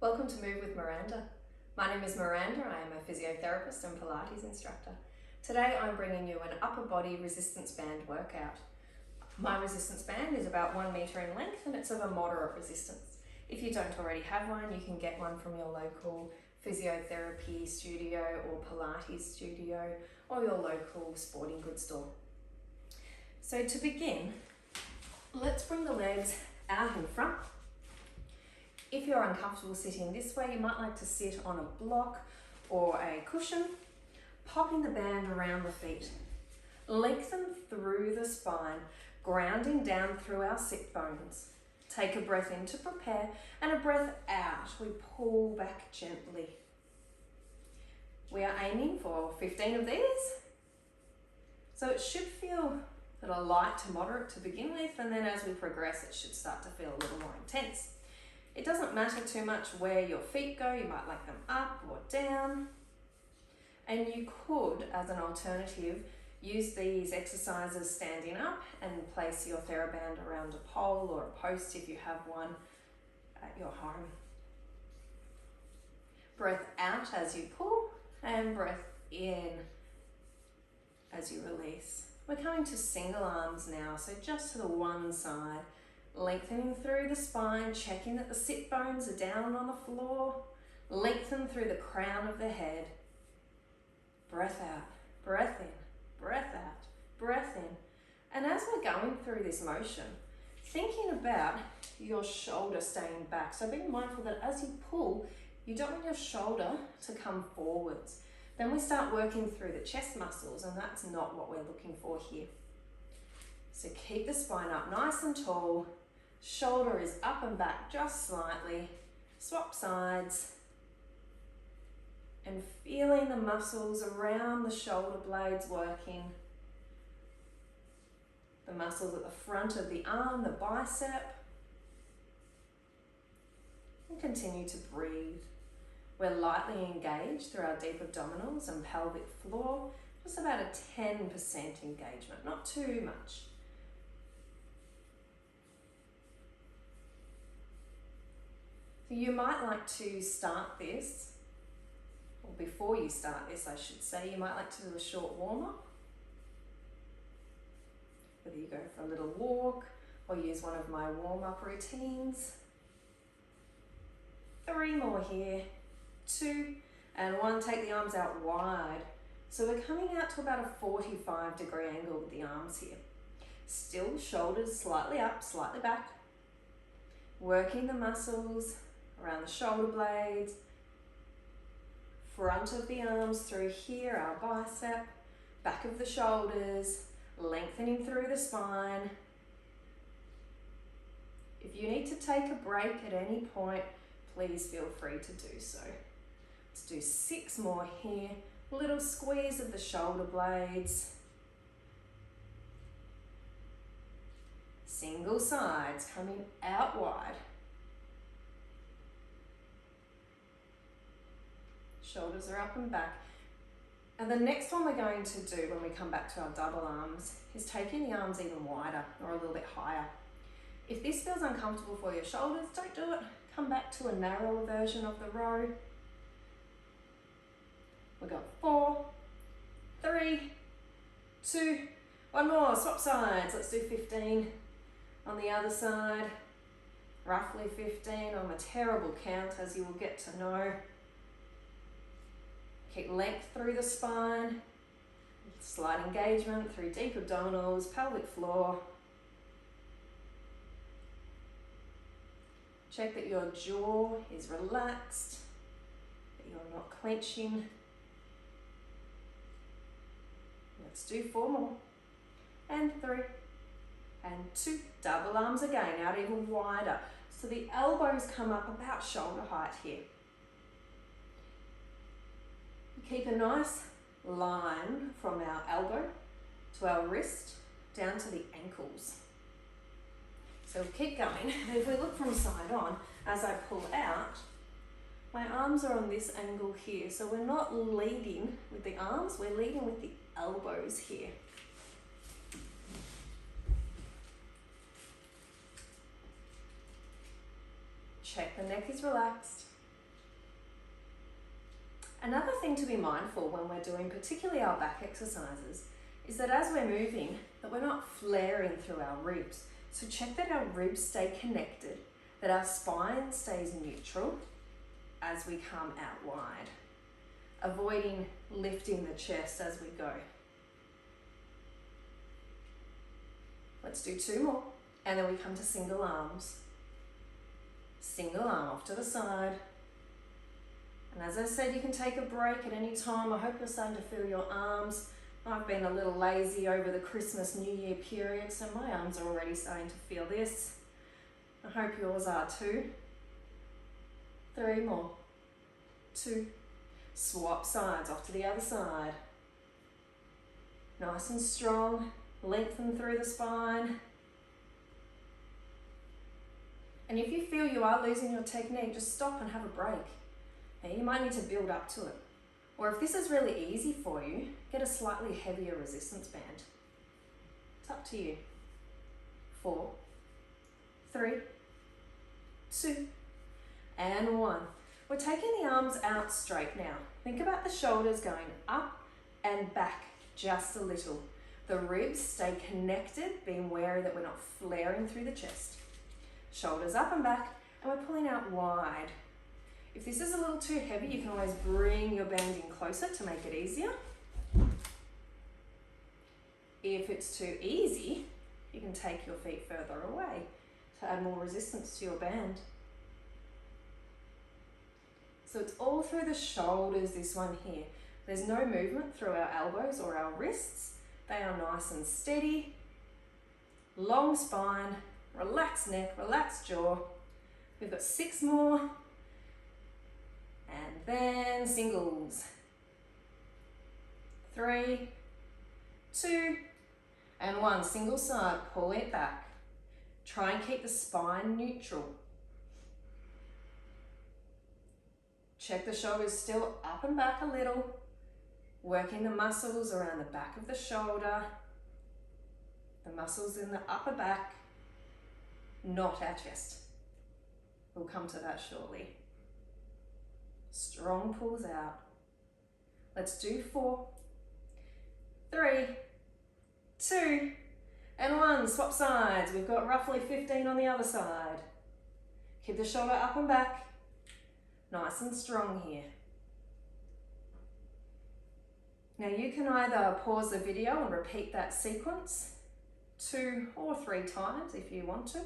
Welcome to Move with Miranda. My name is Miranda. I am a physiotherapist and Pilates instructor. Today I'm bringing you an upper body resistance band workout. My resistance band is about 1 metre in length and it's of a moderate resistance. If you don't already have one, you can get one from your local physiotherapy studio or Pilates studio or your local sporting goods store. So to begin, let's bring the legs out in front. If you're uncomfortable sitting this way, you might like to sit on a block or a cushion, popping the band around the feet. Lengthen through the spine, grounding down through our sit bones. Take a breath in to prepare and a breath out. We pull back gently. We are aiming for 15 of these. So it should feel a little light to moderate to begin with, and then as we progress, it should start to feel a little more intense. It doesn't matter too much where your feet go. You might like them up or down. And you could, as an alternative, use these exercises standing up and place your TheraBand around a pole or a post if you have one at your home. Breath out as you pull and breath in as you release. We're coming to single arms now, so just to the one side. Lengthening through the spine, checking that the sit bones are down on the floor. Lengthen through the crown of the head. Breath out, breath in, breath out, breath in. And as we're going through this motion, thinking about your shoulder staying back. So being mindful that as you pull, you don't want your shoulder to come forwards. Then we start working through the chest muscles, and that's not what we're looking for here. So keep the spine up nice and tall. Shoulder is up and back just slightly. Swap sides. And feeling the muscles around the shoulder blades working. The muscles at the front of the arm, the bicep. And continue to breathe. We're lightly engaged through our deep abdominals and pelvic floor. Just about a 10% engagement, not too much. You might like to start this, or before you start this I should say, you might like to do a short warm-up. Whether you go for a little walk or use one of my warm-up routines. 3 more here, 2 and 1. Take the arms out wide. So we're coming out to about a 45-degree angle with the arms here. Still shoulders slightly up, slightly back. Working the muscles around the shoulder blades, front of the arms through here, our bicep, back of the shoulders, lengthening through the spine. If you need to take a break at any point, please feel free to do so. Let's do 6 more here. Little squeeze of the shoulder blades. Single sides coming out wide. Shoulders are up and back. And the next one we're going to do when we come back to our double arms is taking the arms even wider or a little bit higher. If this feels uncomfortable for your shoulders, don't do it. Come back to a narrower version of the row. We've got 4, 3, 2, 1 more. Swap sides. Let's do 15 on the other side. Roughly 15. I'm a terrible count, as you will get to know. Keep length through the spine, slight engagement through deep abdominals, pelvic floor. Check that your jaw is relaxed, that you're not clenching. Let's do 4 more, and 3, and 2. Double arms again, out even wider. So the elbows come up about shoulder height here. Keep a nice line from our elbow to our wrist down to the ankles. So we'll keep going. And if we look from side on, as I pull out, my arms are on this angle here. So we're not leading with the arms, we're leading with the elbows here. Check the neck is relaxed. Another thing to be mindful when we're doing particularly our back exercises is that as we're moving, that we're not flaring through our ribs. So check that our ribs stay connected, that our spine stays neutral as we come out wide, avoiding lifting the chest as we go. Let's do 2 more, and then we come to single arms. Single arm off to the side. And as I said, you can take a break at any time. I hope you're starting to feel your arms. I've been a little lazy over the Christmas New Year period, so my arms are already starting to feel this. I hope yours are too. 3 more. 2. Swap sides off to the other side. Nice and strong. Lengthen through the spine. And if you feel you are losing your technique, just stop and have a break. Now, you might need to build up to it. Or if this is really easy for you, get a slightly heavier resistance band. It's up to you. 4, 3, 2, and 1. We're taking the arms out straight now. Think about the shoulders going up and back just a little. The ribs stay connected, being wary that we're not flaring through the chest. Shoulders up and back, and we're pulling out wide. If this is a little too heavy, you can always bring your band in closer to make it easier. If it's too easy, you can take your feet further away to add more resistance to your band. So it's all through the shoulders, this one here. There's no movement through our elbows or our wrists. They are nice and steady. Long spine, relaxed neck, relaxed jaw. We've got 6 more. And then singles. 3, 2, and 1. Single side, pull it back. Try and keep the spine neutral. Check the shoulders still up and back a little. Working the muscles around the back of the shoulder. The muscles in the upper back, not our chest. We'll come to that shortly. Strong pulls out. Let's do 4, 3, 2, and 1. Swap sides. We've got roughly 15 on the other side. Keep the shoulder up and back. Nice and strong here. Now you can either pause the video and repeat that sequence 2 or 3 times if you want to,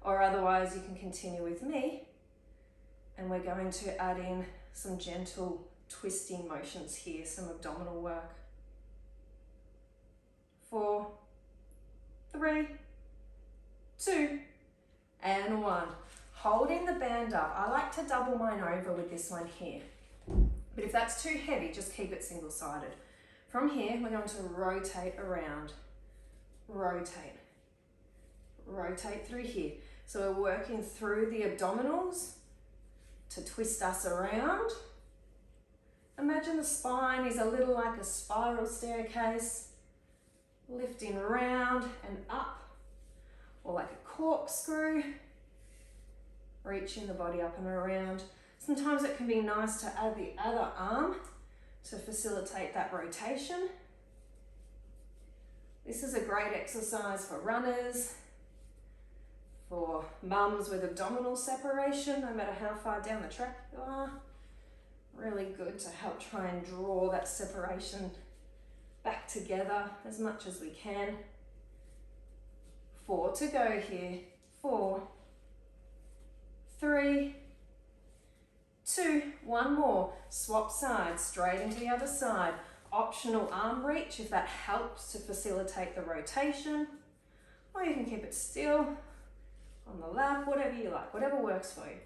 or otherwise you can continue with me. And we're going to add in some gentle twisting motions here, some abdominal work. 4, 3, 2, and 1. Holding the band up. I like to double mine over with this one here. But if that's too heavy, just keep it single-sided. From here, we're going to rotate around. Rotate. Rotate through here. So we're working through the abdominals to twist us around. Imagine the spine is a little like a spiral staircase, lifting around and up, or like a corkscrew, reaching the body up and around. Sometimes it can be nice to add the other arm to facilitate that rotation. This is a great exercise for runners, for mums with abdominal separation, no matter how far down the track you are. Really good to help try and draw that separation back together as much as we can. 4 to go here. 4, 3, 2, 1 more. Swap sides, straight into the other side. Optional arm reach if that helps to facilitate the rotation. Or you can keep it still on the lap, whatever you like, whatever works for you.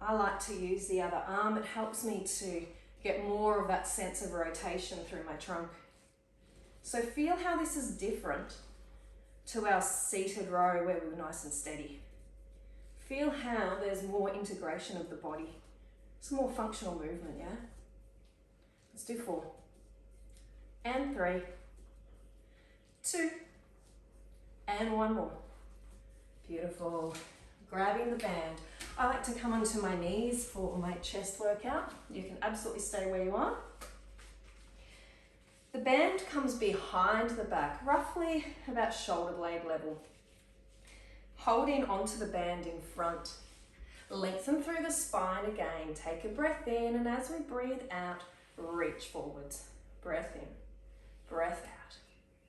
I like to use the other arm. It helps me to get more of that sense of rotation through my trunk. So feel how this is different to our seated row where we were nice and steady. Feel how there's more integration of the body. Some more functional movement, yeah? Let's do 4. And 3. 2. And 1 more. Beautiful. Grabbing the band. I like to come onto my knees for my chest workout. You can absolutely stay where you are. The band comes behind the back, roughly about shoulder blade level. Holding onto the band in front. Lengthen through the spine again. Take a breath in, and as we breathe out, reach forwards. Breath in, breath out,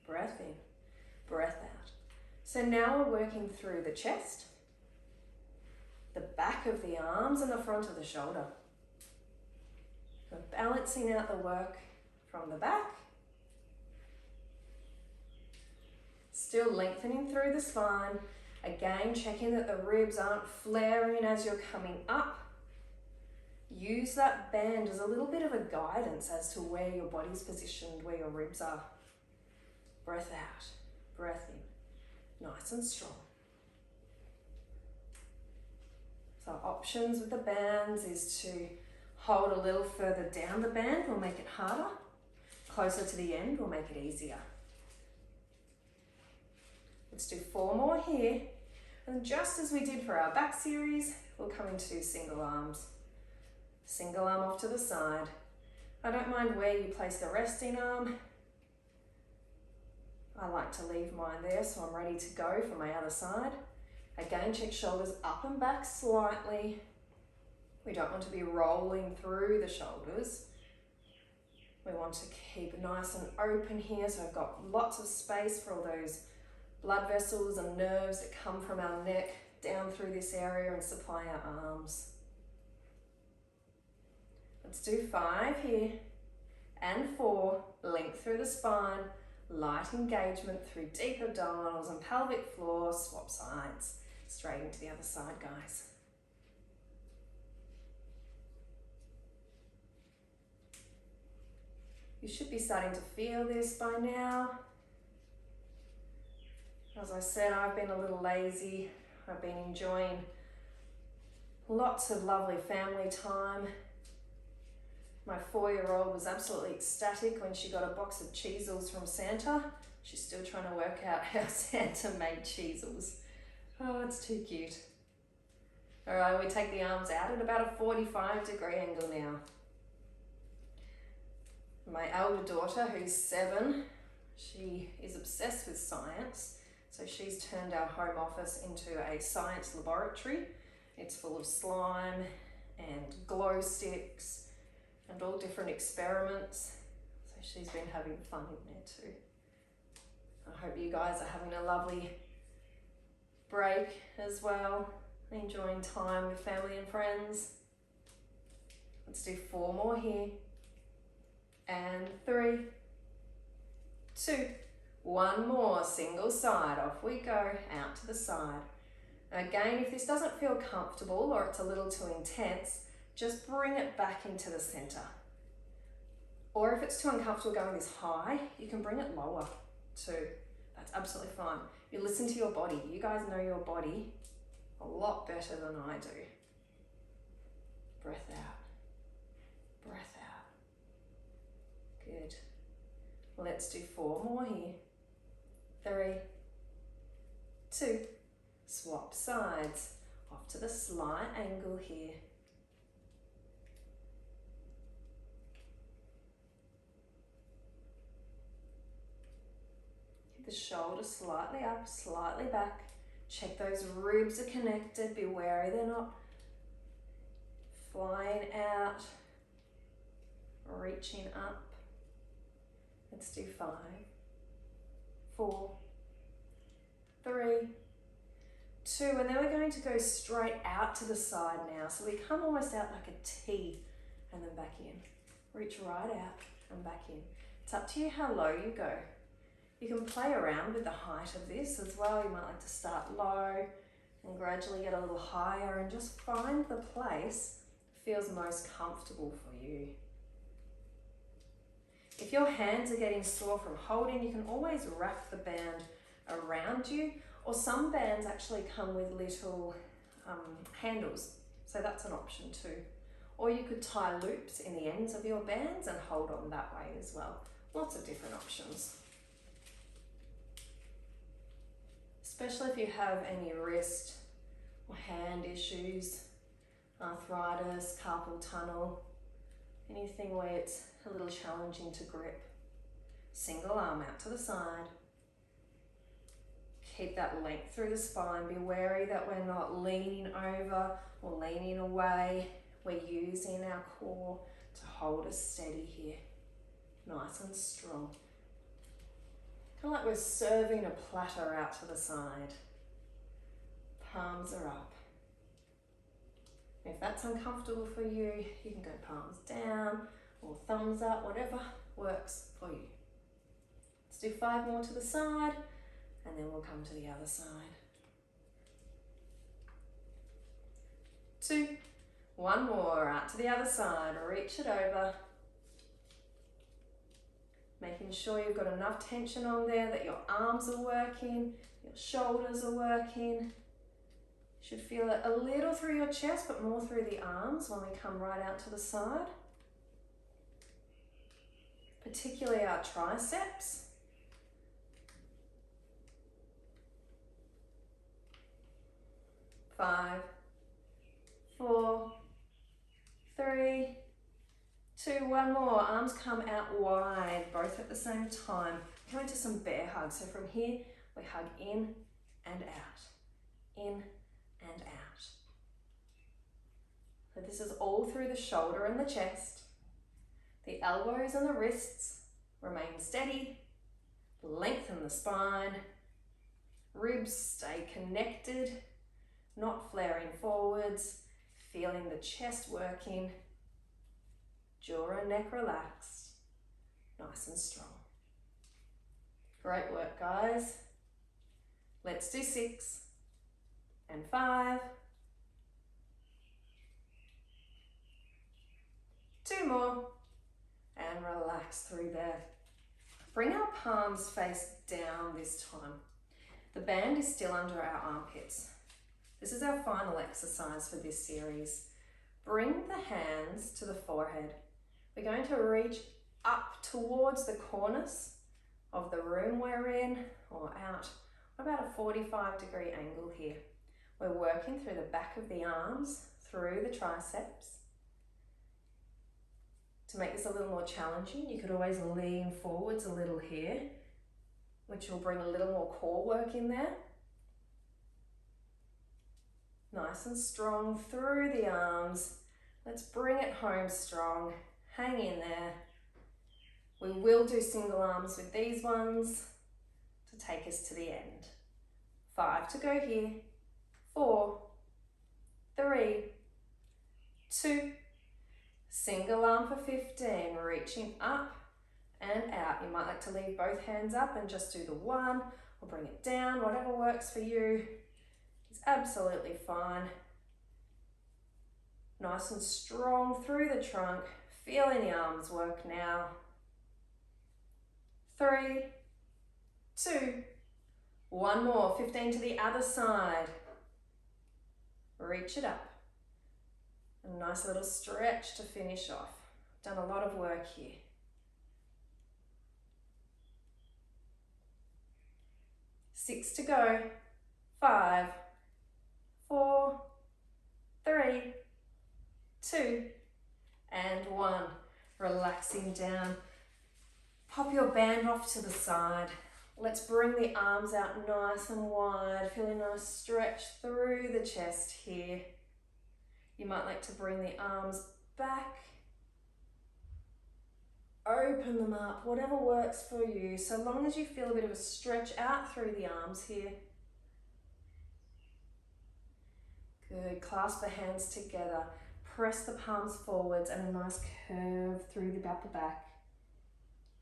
breath in, breath out. So now we're working through the chest, the back of the arms and the front of the shoulder. We're balancing out the work from the back. Still lengthening through the spine. Again, checking that the ribs aren't flaring as you're coming up. Use that band as a little bit of a guidance as to where your body's positioned, where your ribs are. Breath out, breath in, nice and strong. So options with the bands is to hold a little further down the band, will make it harder. Closer to the end will make it easier. Let's do 4 more here. And just as we did for our back series, we'll come into single arms. Single arm off to the side. I don't mind where you place the resting arm. I like to leave mine there so I'm ready to go for my other side. Again, check shoulders up and back slightly. We don't want to be rolling through the shoulders. We want to keep nice and open here so I've got lots of space for all those blood vessels and nerves that come from our neck down through this area and supply our arms. Let's do 5 here and 4. Length through the spine, light engagement through deep abdominals and pelvic floor. Swap sides. Straight into the other side, guys. You should be starting to feel this by now. As I said, I've been a little lazy. I've been enjoying lots of lovely family time. My 4-year-old was absolutely ecstatic when she got a box of Cheezels from Santa. She's still trying to work out how Santa made Cheezels. Oh, it's too cute. All right, we take the arms out at about a 45-degree angle now. My elder daughter, who's 7, she is obsessed with science. So she's turned our home office into a science laboratory. It's full of slime and glow sticks and all different experiments. So she's been having fun in there too. I hope you guys are having a lovely break as well, enjoying time with family and friends. Let's do 4 more here. And 3, 2, 1 more, single side, off we go, out to the side. Again, if this doesn't feel comfortable or it's a little too intense, just bring it back into the center. Or if it's too uncomfortable going this high, you can bring it lower too. That's absolutely fine. You listen to your body. You guys know your body a lot better than I do. Breath out, breath out. Good. Let's do 4 more here. 3, 2, swap sides, off to the slight angle here. Keep the shoulders slightly up, slightly back. Check those ribs are connected, be wary they're not flying out, reaching up. Let's do 5, 4, 3, 2, and then we're going to go straight out to the side now. So we come almost out like a T and then back in. Reach right out and back in. It's up to you how low you go. You can play around with the height of this as well. You might like to start low and gradually get a little higher and just find the place that feels most comfortable for you. If your hands are getting sore from holding, you can always wrap the band around you, or some bands actually come with little handles, so that's an option too. Or you could tie loops in the ends of your bands and hold on that way as well. Lots of different options. Especially if you have any wrist or hand issues, arthritis, carpal tunnel, anything where it's a little challenging to grip. Single arm out to the side. Keep that length through the spine. Be wary that we're not leaning over or leaning away. We're using our core to hold us steady here. Nice and strong. Kind of like we're serving a platter out to the side. Palms are up. If that's uncomfortable for you, you can go palms down or thumbs up, whatever works for you. Let's do 5 more to the side, and then we'll come to the other side. 2, 1 more, out to the other side, reach it over. Making sure you've got enough tension on there that your arms are working, your shoulders are working. Should feel it a little through your chest, but more through the arms when we come right out to the side. Particularly our triceps. 5, 4, 3, 2, 1 more. Arms come out wide, both at the same time. Come into some bear hugs. So from here, we hug in and out. In and out. So this is all through the shoulder and the chest. The elbows and the wrists remain steady. Lengthen the spine. Ribs stay connected, not flaring forwards. Feeling the chest working. Jaw and neck relaxed. Nice and strong. Great work, guys. Let's do 6 and 5. 2 more. And relax through there. Bring our palms face down this time. The band is still under our armpits. This is our final exercise for this series. Bring the hands to the forehead. We're going to reach up towards the corners of the room we're in, or out about a 45-degree angle here. We're working through the back of the arms, through the triceps. To make this a little more challenging, you could always lean forwards a little here, which will bring a little more core work in there. Nice and strong through the arms. Let's bring it home strong. Hang in there. We will do single arms with these ones to take us to the end. 5 to go here. 4, 3, 2, single arm for 15, reaching up and out. You might like to leave both hands up and just do the one, or bring it down, whatever works for you. It's absolutely fine. Nice and strong through the trunk, feeling the arms work now. 3, 2, 1 more, 15 to the other side. Reach it up. A nice little stretch to finish off. Done a lot of work here. Six to go. 5, 4, 3, 2, and 1. Relaxing down. Pop your band off to the side. Let's bring the arms out nice and wide. Feeling a nice stretch through the chest here. You might like to bring the arms back. Open them up, whatever works for you, so long as you feel a bit of a stretch out through the arms here. Good, clasp the hands together. Press the palms forwards and a nice curve through the upper back.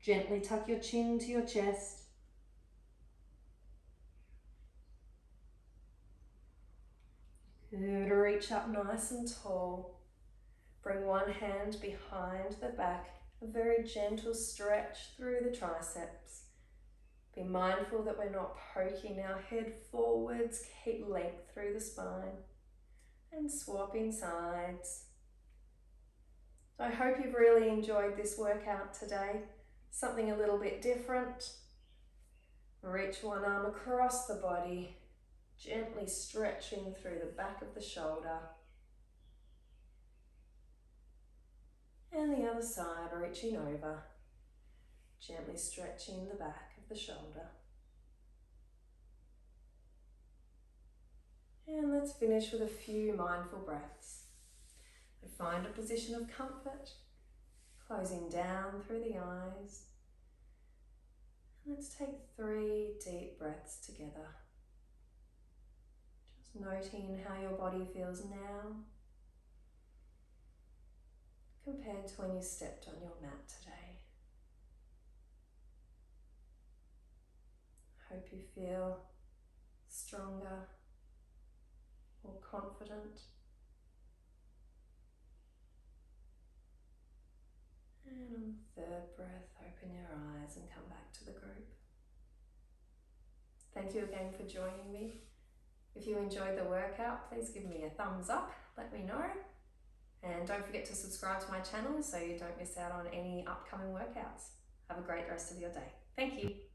Gently tuck your chin to your chest. Good, reach up nice and tall. Bring one hand behind the back. A very gentle stretch through the triceps. Be mindful that we're not poking our head forwards. Keep length through the spine. And swapping sides. So I hope you've really enjoyed this workout today. Something a little bit different. Reach one arm across the body, gently stretching through the back of the shoulder. And the other side, reaching over, gently stretching the back of the shoulder. And let's finish with a few mindful breaths. So find a position of comfort, closing down through the eyes. And let's take 3 deep breaths together. Just noting how your body feels now compared to when you stepped on your mat today. I hope you feel stronger, more confident. And on the 3rd breath, open your eyes and come back to the group. Thank you again for joining me. If you enjoyed the workout, please give me a thumbs up, let me know. And don't forget to subscribe to my channel so you don't miss out on any upcoming workouts. Have a great rest of your day. Thank you.